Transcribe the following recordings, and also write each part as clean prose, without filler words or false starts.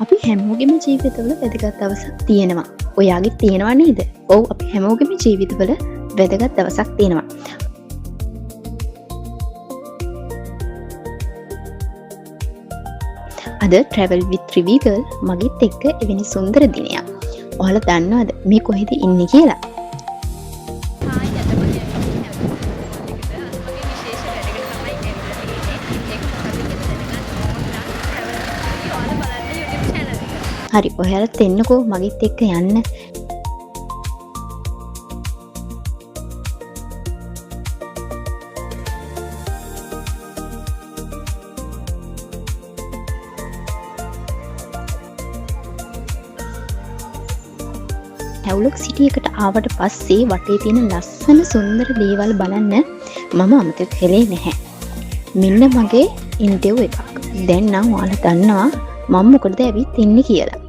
අපි හැමෝගෙම ජීවිතවල වැදගත් දවසක් තියෙනවා. ඔයාගේ තියෙනවා නේද? ඔව් අපි හැමෝගෙම ජීවිතවල වැදගත් දවසක් තියෙනවා. අද travel with Trivigal මගෙත් එක්ක එවැනි සුන්දර දිනයක්. ඔයාලා දන්නවද මේ කොහෙද ඉන්නේ කියලා? හරි ඔයාලත් එන්නකෝ මගෙත් එක්ක යන්න. හැවුලක් සිටි එකට ආවට පස්සේ වටේ තියෙන ලස්සන සුන්දර දේවල් බලන්න මම අමතක කළේ නැහැ. මෙන්න මගේ ඉන්ටර්විව් එකක්. දැන් නම් ඔයාලා දන්නවා මම මොකටද ඇවිත් ඉන්නේ කියලා.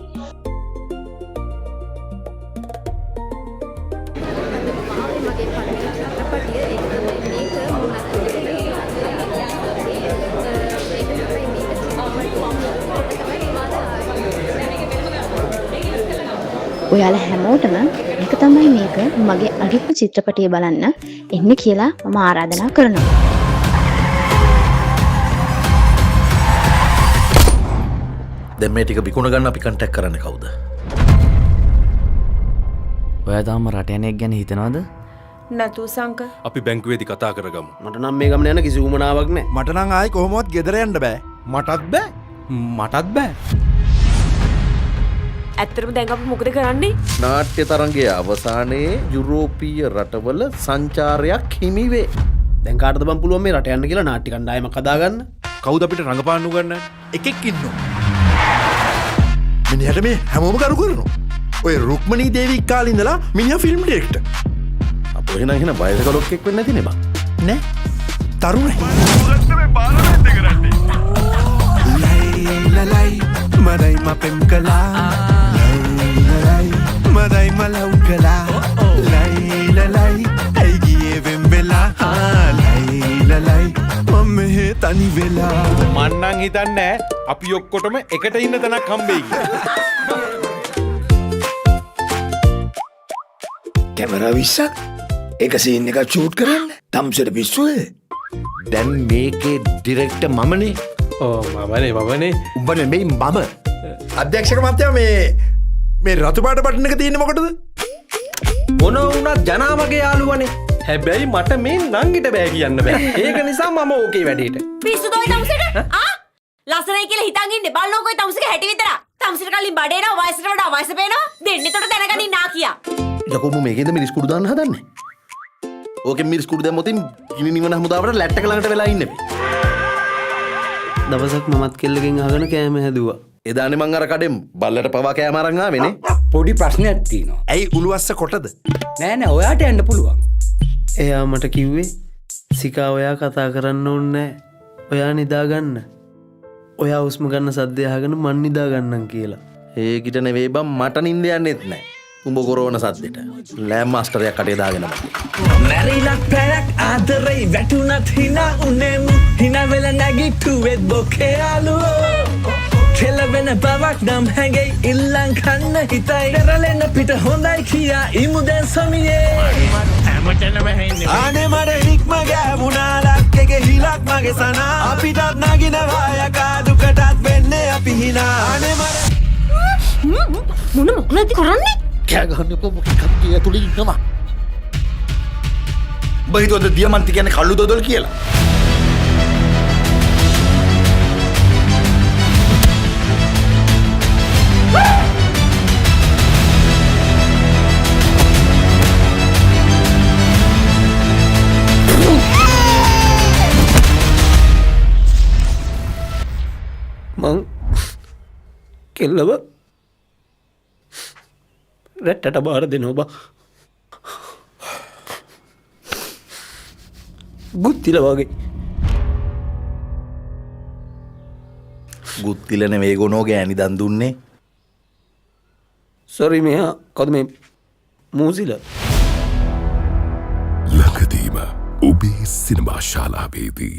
ඔයාලා හැමෝටම එක තමයි මේක මගේ අනිත් චිත්‍රපටය බලන්න එන්න කියලා මම ආරාධනා කරනවා. දැන් මේ ටික විකුණ ගන්න අපි කන්ටැක්ට් කරන්නේ කවුද? ඔයා තාම රට යන එක ගැන හිතනවද? නැතු සංක. අපි බැංකුවේදී කතා කරගමු. මට නම් මේ ගමන යන කිසි උමනාවක් නැහැ. මට නම් ආයි කොහොමවත් ගෙදර යන්න බෑ. මටත් බෑ. මටත් බෑ. ඇත්තටම දැන් අපි මොකද කරන්නේ? නාට්‍ය තරංගයේ අවසානයේ යුරෝපීය රටවල සංචාරයක් හිමි වේ. දැන් කාටද බම් පුළුවන් මේ රට යන්න කියලා නාට්‍ය කණ්ඩායමක් හදාගන්න? කවුද අපිට රඟපාන්න උගන්වන්නේ? එකෙක් ඉන්නවා. මිනිහට මේ හැමෝම කරු කරනවා. ඔය රුක්මනී දේවී කාලේ ඉඳලා මිනිහා ෆිල්ම් ඩිරෙක්ටර්. අපෝ එහෙනම් වයසක ලොක්ෙක් වෙන්නේ නැති නේ බං. නෑ. තරුණයි. ලයි මරයි මපෙම් කලා මරයි මලව් කලා ලයි ඇයිගියේ වෙම් වෙලා ලයි මම මෙහෙ තනි වෙලා මන්නන් හිතන්නේ අපි ඔක්කොටම එකට ඉන්න තැනක් හම්බෙයි කියලා. කැමරා 20ක් එක සීන් එකක් ෂූට් කරන්න තම්සෙට පිස්සුවේ. දැන් මේකේ ඩිරෙක්ටර් මමනේ. ඕ මමනේ උඹ නෙමෙයි මම. අධ්‍යක්ෂක මහත්තයා මේ රතු පාට බටන් එක තියෙන්නේ මොකටද? මොන වුණත් ජනාවගේ යාළුවනේ. හැබැයි මට මේ නංගිට බෑ කියන්න බෑ. ඒක නිසා මම ඕකේ වැඩේට. පිස්සුද ඔය තමුසෙට? ලස්සනයි කියලා හිතන් ඉන්නේ බලනකො ඔය තමුසෙගේ හැටි විතර. තමුසෙට කලින් බඩේනවා වයසට වඩා වයස පේනවා. දෙන්නේ තොට දැනගනින් නා කියා. යකෝ මම මේකේද මිරිස් කුඩු දාන්න හදන්නේ. ඕකෙන් මිරිස් කුඩු දැම්මොත් ගිනි නිවන හමුදාවට ලැට් එක ළඟට වෙලා ඉන්නේ. දවසක් මමත් කෙල්ලකින් අහගෙන කෑම හැදුවා. එදානේ මං අර කඩෙන් බල්ලට පවා කෑම අරන් ආවේනේ. පොඩි ප්‍රශ්නයක් තියෙනවා. ඇයි උළුවස්ස කොටද? නෑ ඔයාට යන්න පුළුවන්. එයා මට කිව්වේ සිකා ඔයා කතා කරන්න ඕනේ නෑ. ඔයා නිදාගන්න. ඔයා හුස්ම ගන්න සද්දය අහගෙන මන් නිදාගන්නම් කියලා. ඒකිට නෙවෙයි බං මට නිින්ද යන්නෙත් නෑ. උඹ ගොරවන සද්දෙට. ලෑම් මාස්ටරයක් කටේ දාගෙන මම. මැරිලක් පැයක් ආදරේ වැටුණත් හිනා උනේම හිනා වෙලා නැගිට්ටුවෙත් බොකේ යාළුවෝ. කෙලවෙන බවක් නම් හැඟෙයි ඉල්ලන් කන්න හිතයි කරලෙන්න පිට හොඳයි කියා ඉමු දැන් සමියේ අනේ මට හික්ම ගෑවුණා ලක්කෙගේ හිලක් මගේ සනා අපිටත් නගිනවා යකා දුකටත් වෙන්නේ අපි හිනා අනේ මොන මොකලද කරන්නේ? කෑ ගහන්න එපා මොකක් කප්පිය ඇතුලේ ඉන්නවා. උඹ හිතුවද දියමන්ති කියන්නේ කළු දොදල් කියලා? මං කෙල්ලව රැට්ටට බාර දෙනවා බා. ගුත්තිල වගේ. ගුත්තිල නෙවෙයි ගොනෝ ගෑණි දන් දුන්නේ. සොරි මෙයා කවුද මේ මූසිල? ළඟදීම ඔබේ සිනමා ශාලාවේදී